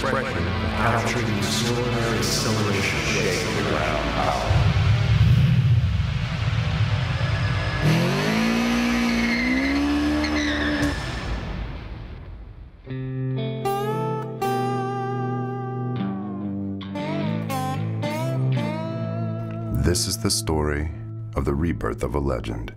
expression of capturing the extraordinary acceleration shake the ground power. This is the story of the rebirth of a legend.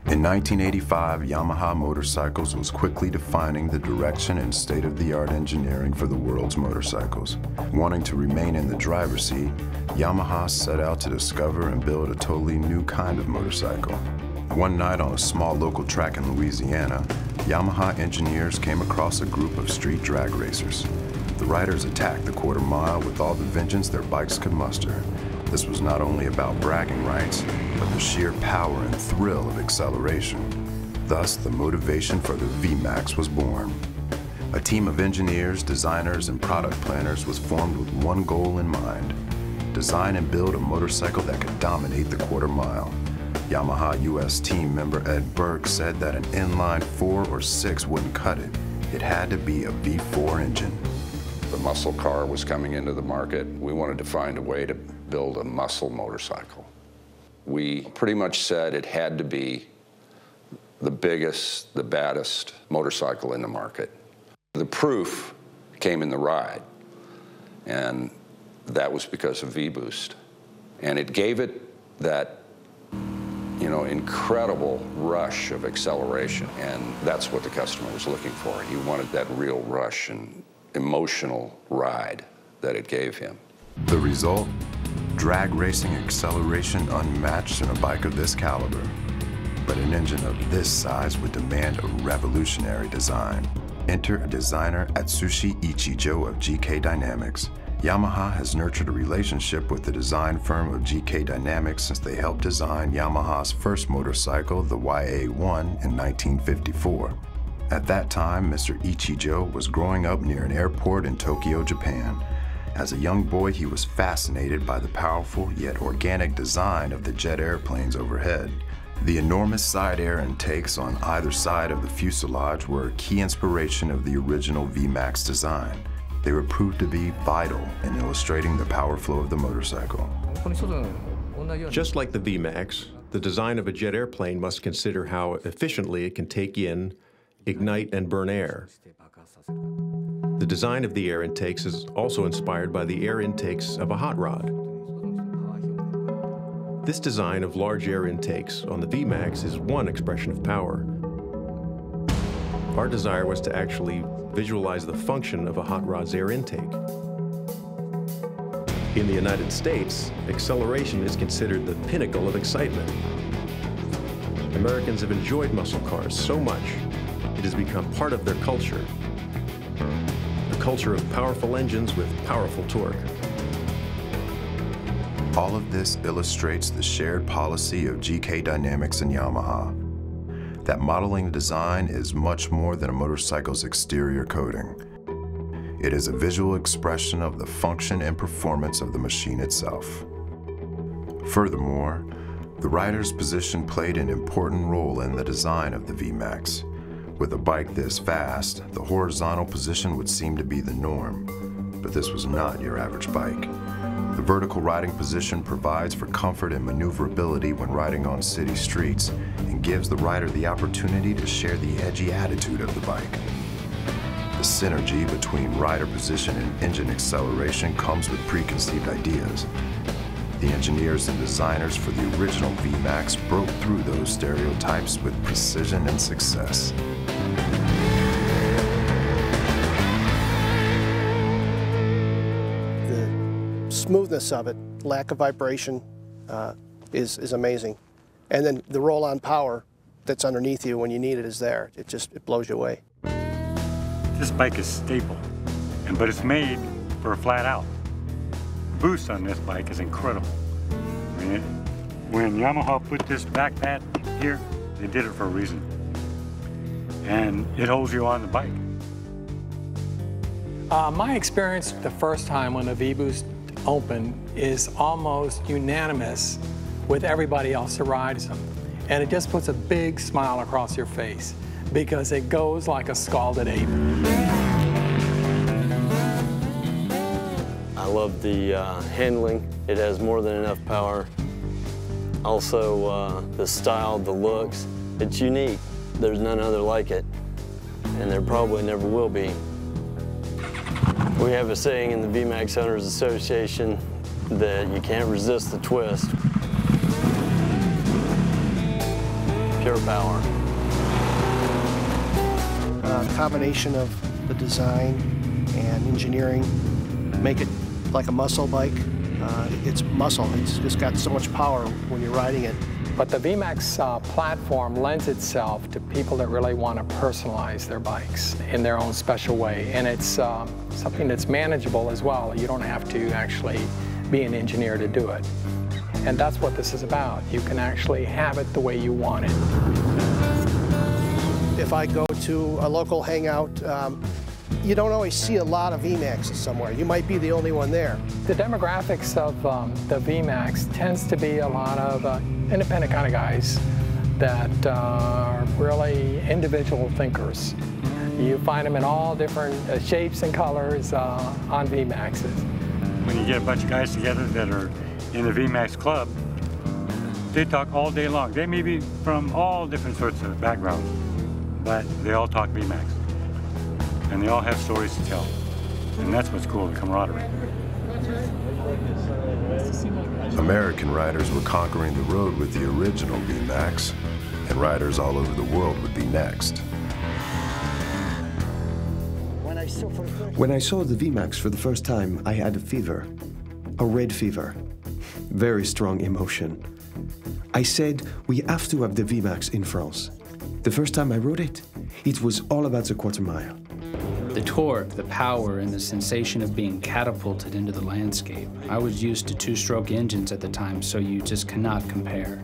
In 1985, Yamaha Motorcycles was quickly defining the direction and state-of-the-art engineering for the world's motorcycles. Wanting to remain in the driver's seat, Yamaha set out to discover and build a totally new kind of motorcycle. One night on a small local track in Louisiana, Yamaha engineers came across a group of street drag racers. The riders attacked the quarter mile with all the vengeance their bikes could muster. This was not only about bragging rights, but the sheer power and thrill of acceleration. Thus, the motivation for the Vmax was born. A team of engineers, designers, and product planners was formed with one goal in mind: design and build a motorcycle that could dominate the quarter mile. Yamaha US team member Ed Burke said that an inline 4 or 6 wouldn't cut it. It had to be a V4 engine. The muscle car was coming into the market. We wanted to find a way to build a muscle motorcycle. We pretty much said it had to be the biggest, the baddest motorcycle in the market. The proof came in the ride, and that was because of V-Boost. And it gave it that, incredible rush of acceleration, and that's what the customer was looking for. He wanted that real rush and emotional ride that it gave him. The result? Drag racing acceleration unmatched in a bike of this caliber. But an engine of this size would demand a revolutionary design. Enter designer Atsushi Ichijo of GK Dynamics. Yamaha has nurtured a relationship with the design firm of GK Dynamics since they helped design Yamaha's first motorcycle, the YA1, in 1954. At that time, Mr. Ichijo was growing up near an airport in Tokyo, Japan. As a young boy, he was fascinated by the powerful yet organic design of the jet airplanes overhead. The enormous side air intakes on either side of the fuselage were a key inspiration of the original Vmax design. They were proved to be vital in illustrating the power flow of the motorcycle. Just like the Vmax, the design of a jet airplane must consider how efficiently it can take in, ignite, and burn air. The design of the air intakes is also inspired by the air intakes of a hot rod. This design of large air intakes on the Vmax is one expression of power. Our desire was to actually visualize the function of a hot rod's air intake. In the United States, acceleration is considered the pinnacle of excitement. Americans have enjoyed muscle cars so much, it has become part of their culture. A culture of powerful engines with powerful torque. All of this illustrates the shared policy of GK Dynamics and Yamaha. That modeling design is much more than a motorcycle's exterior coating. It is a visual expression of the function and performance of the machine itself. Furthermore, the rider's position played an important role in the design of the Vmax. With a bike this fast, the horizontal position would seem to be the norm, but this was not your average bike. The vertical riding position provides for comfort and maneuverability when riding on city streets and gives the rider the opportunity to share the edgy attitude of the bike. The synergy between rider position and engine acceleration comes with preconceived ideas. The engineers and designers for the original Vmax broke through those stereotypes with precision and success. Smoothness of it, lack of vibration, is amazing. And then the roll-on power that's underneath you when you need it is there. It blows you away. This bike is stable, but it's made for a flat out. The boost on this bike is incredible. I mean, when Yamaha put this back pad here, they did it for a reason. And it holds you on the bike. My experience the first time when the V-Boost open is almost unanimous with everybody else that rides them. And it just puts a big smile across your face because it goes like a scalded ape. I love the handling. It has more than enough power. Also, the style, the looks, it's unique. There's none other like it, and there probably never will be. We have a saying in the Vmax Owners Association that you can't resist the twist. Pure power. A combination of the design and engineering make it like a muscle bike. It's muscle. It's just got so much power when you're riding it. But the Vmax platform lends itself to people that really want to personalize their bikes in their own special way. And it's something that's manageable as well. You don't have to actually be an engineer to do it. And that's what this is about. You can actually have it the way you want it. If I go to a local hangout, you don't always see a lot of Vmaxes somewhere. You might be the only one there. The demographics of the Vmax tends to be a lot of independent kind of guys that are really individual thinkers. You find them in all different shapes and colors on Vmaxes. When you get a bunch of guys together that are in the Vmax club, they talk all day long. They may be from all different sorts of backgrounds, but they all talk Vmax. And they all have stories to tell. And that's what's cool, the camaraderie. American riders were conquering the road with the original Vmax, and riders all over the world would be next. When I saw the Vmax for the first time, I had a fever, a red fever, very strong emotion. I said, we have to have the Vmax in France. The first time I rode it, it was all about the quarter mile. The torque, the power, and the sensation of being catapulted into the landscape. I was used to two-stroke engines at the time, so you just cannot compare.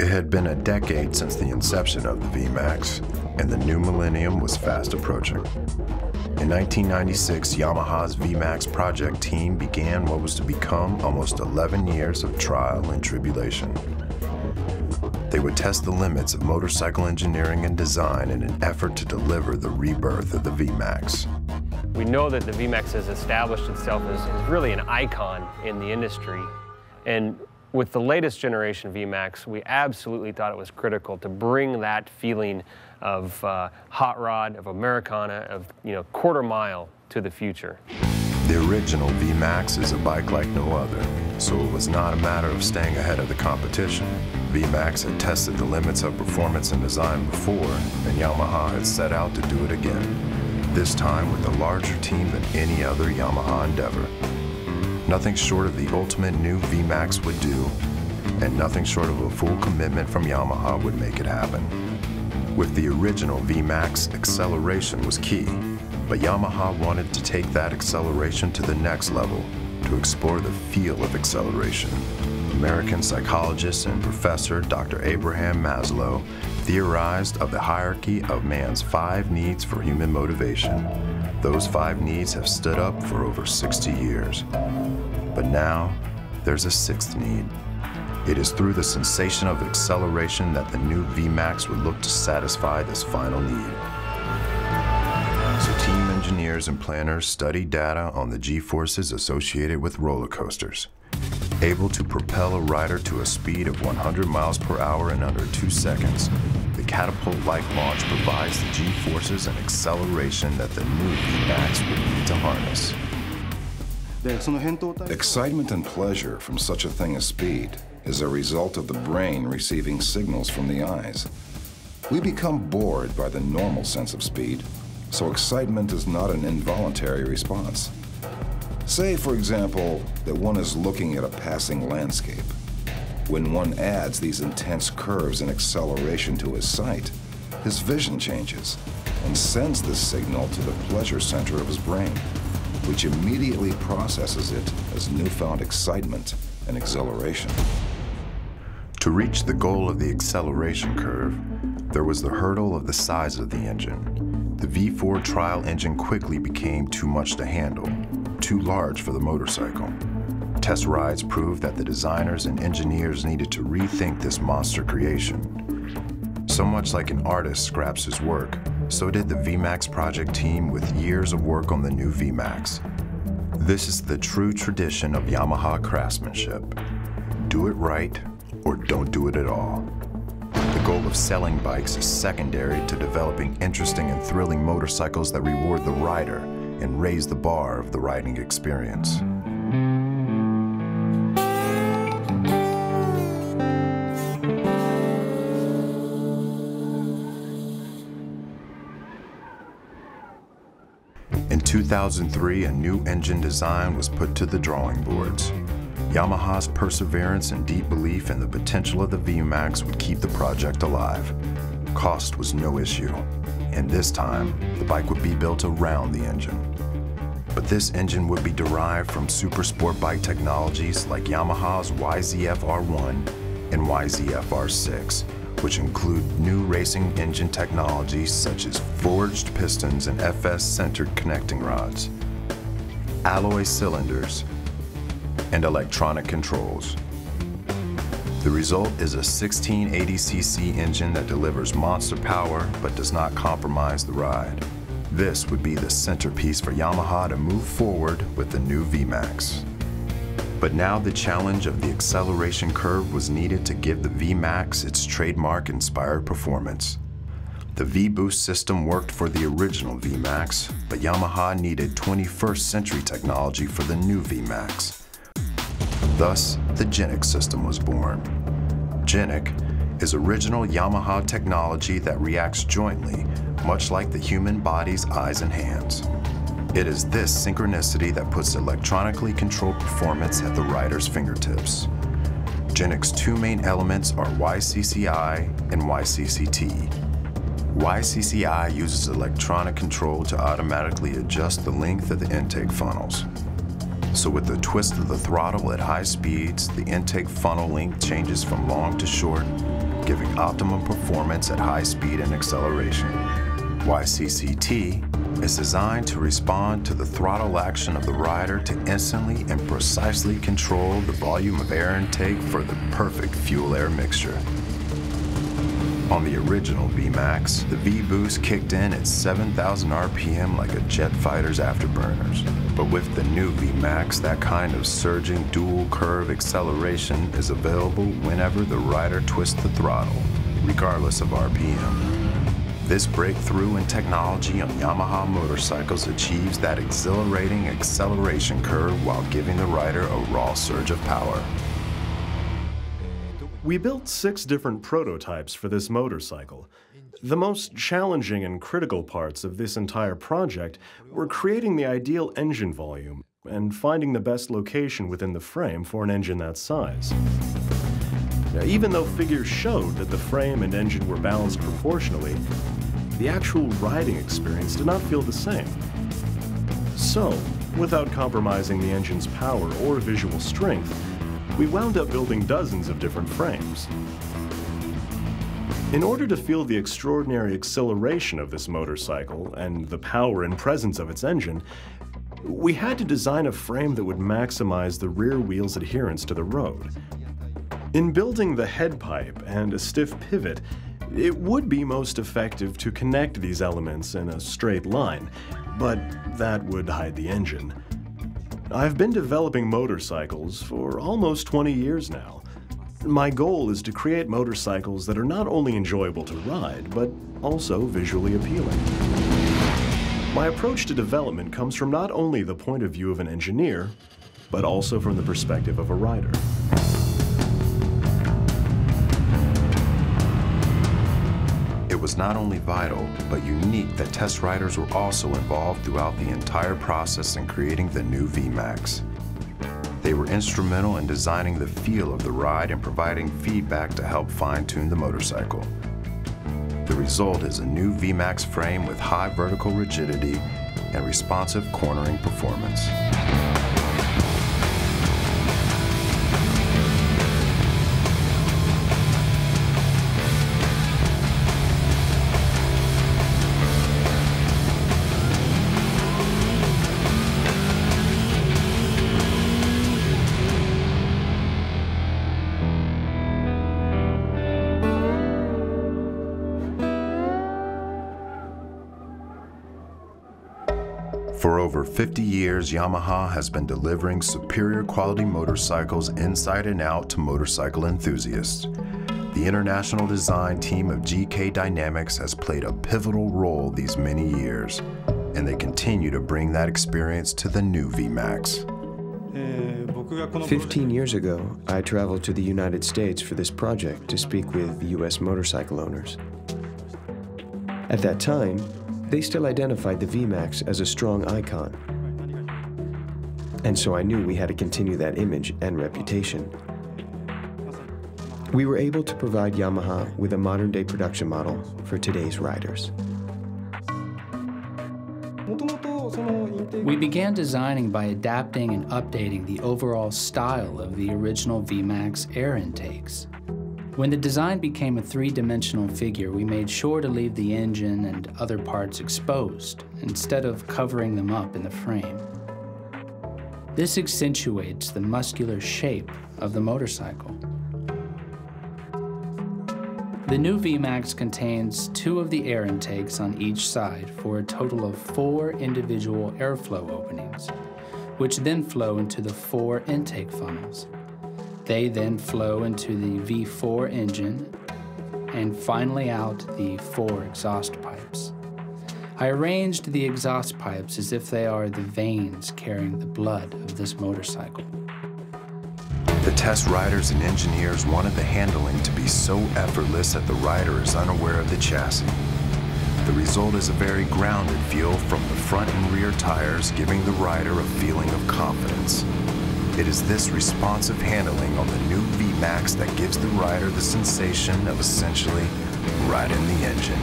It had been a decade since the inception of the Vmax, and the new millennium was fast approaching. In 1996, Yamaha's Vmax project team began what was to become almost 11 years of trial and tribulation. They would test the limits of motorcycle engineering and design in an effort to deliver the rebirth of the Vmax. We know that the Vmax has established itself as really an icon in the industry. And with the latest generation Vmax, we absolutely thought it was critical to bring that feeling of hot rod, of Americana, of quarter mile to the future. The original Vmax is a bike like no other, so it was not a matter of staying ahead of the competition. Vmax had tested the limits of performance and design before, and Yamaha had set out to do it again, this time with a larger team than any other Yamaha endeavor. Nothing short of the ultimate new Vmax would do, and nothing short of a full commitment from Yamaha would make it happen. With the original Vmax, acceleration was key, but Yamaha wanted to take that acceleration to the next level, to explore the feel of acceleration. American psychologist and professor Dr. Abraham Maslow theorized of the hierarchy of man's 5 needs for human motivation. Those 5 needs have stood up for over 60 years. But now, there's a 6th need. It is through the sensation of acceleration that the new Vmax would look to satisfy this final need. So team engineers and planners studied data on the G-forces associated with roller coasters. Able to propel a rider to a speed of 100 miles per hour in under 2 seconds, the catapult-like launch provides the G-forces and acceleration that the new Vmax would need to harness. Excitement and pleasure from such a thing as speed is a result of the brain receiving signals from the eyes. We become bored by the normal sense of speed, so excitement is not an involuntary response. Say, for example, that one is looking at a passing landscape. When one adds these intense curves and acceleration to his sight, his vision changes and sends this signal to the pleasure center of his brain, which immediately processes it as newfound excitement and exhilaration. To reach the goal of the acceleration curve, there was the hurdle of the size of the engine. The V4 trial engine quickly became too much to handle, too large for the motorcycle. Test rides proved that the designers and engineers needed to rethink this monster creation. So much like an artist scraps his work, so did the Vmax project team with years of work on the new Vmax. This is the true tradition of Yamaha craftsmanship. Do it right, or don't do it at all. The goal of selling bikes is secondary to developing interesting and thrilling motorcycles that reward the rider and raise the bar of the riding experience. In 2003, a new engine design was put to the drawing boards. Yamaha's perseverance and deep belief in the potential of the Vmax would keep the project alive. Cost was no issue, and this time, the bike would be built around the engine. But this engine would be derived from super sport bike technologies like Yamaha's YZF-R1 and YZF-R6, which include new racing engine technologies such as forged pistons and FS-centered connecting rods, alloy cylinders, and electronic controls. The result is a 1680cc engine that delivers monster power but does not compromise the ride. This would be the centerpiece for Yamaha to move forward with the new Vmax. But now the challenge of the acceleration curve was needed to give the Vmax its trademark-inspired performance. The V-Boost system worked for the original Vmax, but Yamaha needed 21st century technology for the new Vmax. Thus, the GENIC system was born. GENIC is original Yamaha technology that reacts jointly, much like the human body's eyes and hands. It is this synchronicity that puts electronically controlled performance at the rider's fingertips. GENIC's two main elements are YCCI and YCCT. YCCI uses electronic control to automatically adjust the length of the intake funnels. So with the twist of the throttle at high speeds, the intake funnel length changes from long to short, giving optimum performance at high speed and acceleration. YCCT is designed to respond to the throttle action of the rider to instantly and precisely control the volume of air intake for the perfect fuel-air mixture. On the original Vmax, the V-Boost kicked in at 7,000 RPM like a jet fighter's afterburners. But with the new Vmax, that kind of surging dual-curve acceleration is available whenever the rider twists the throttle, regardless of RPM. This breakthrough in technology on Yamaha motorcycles achieves that exhilarating acceleration curve while giving the rider a raw surge of power. We built 6 different prototypes for this motorcycle. The most challenging and critical parts of this entire project were creating the ideal engine volume and finding the best location within the frame for an engine that size. Now, even though figures showed that the frame and engine were balanced proportionally, the actual riding experience did not feel the same. So, without compromising the engine's power or visual strength, we wound up building dozens of different frames. In order to feel the extraordinary acceleration of this motorcycle and the power and presence of its engine, we had to design a frame that would maximize the rear wheel's adherence to the road. In building the head pipe and a stiff pivot, it would be most effective to connect these elements in a straight line, but that would hide the engine. I've been developing motorcycles for almost 20 years now. My goal is to create motorcycles that are not only enjoyable to ride, but also visually appealing. My approach to development comes from not only the point of view of an engineer, but also from the perspective of a rider. It was not only vital, but unique that test riders were also involved throughout the entire process in creating the new Vmax. They were instrumental in designing the feel of the ride and providing feedback to help fine-tune the motorcycle. The result is a new Vmax frame with high vertical rigidity and responsive cornering performance. For over 50 years, Yamaha has been delivering superior quality motorcycles inside and out to motorcycle enthusiasts. The international design team of GK Dynamics has played a pivotal role these many years, and they continue to bring that experience to the new Vmax. 15 years ago, I traveled to the United States for this project to speak with U.S. motorcycle owners. At that time, they still identified the Vmax as a strong icon. And so I knew we had to continue that image and reputation. We were able to provide Yamaha with a modern-day production model for today's riders. We began designing by adapting and updating the overall style of the original Vmax air intakes. When the design became a three-dimensional figure, we made sure to leave the engine and other parts exposed, instead of covering them up in the frame. This accentuates the muscular shape of the motorcycle. The new Vmax contains 2 of the air intakes on each side for a total of 4 individual airflow openings, which then flow into the 4 intake funnels. They then flow into the V4 engine and finally out the 4 exhaust pipes. I arranged the exhaust pipes as if they are the veins carrying the blood of this motorcycle. The test riders and engineers wanted the handling to be so effortless that the rider is unaware of the chassis. The result is a very grounded feel from the front and rear tires, giving the rider a feeling of confidence. It is this responsive handling on the new Vmax that gives the rider the sensation of essentially riding the engine.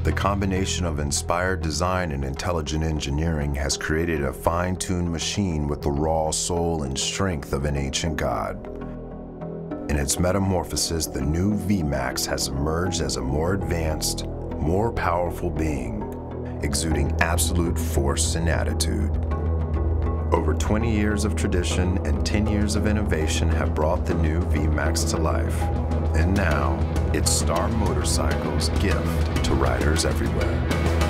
The combination of inspired design and intelligent engineering has created a fine-tuned machine with the raw soul and strength of an ancient god. In its metamorphosis, the new Vmax has emerged as a more advanced, more powerful being, exuding absolute force and attitude. Over 20 years of tradition and 10 years of innovation have brought the new Vmax to life. And now, it's Star Motorcycles' gift to riders everywhere.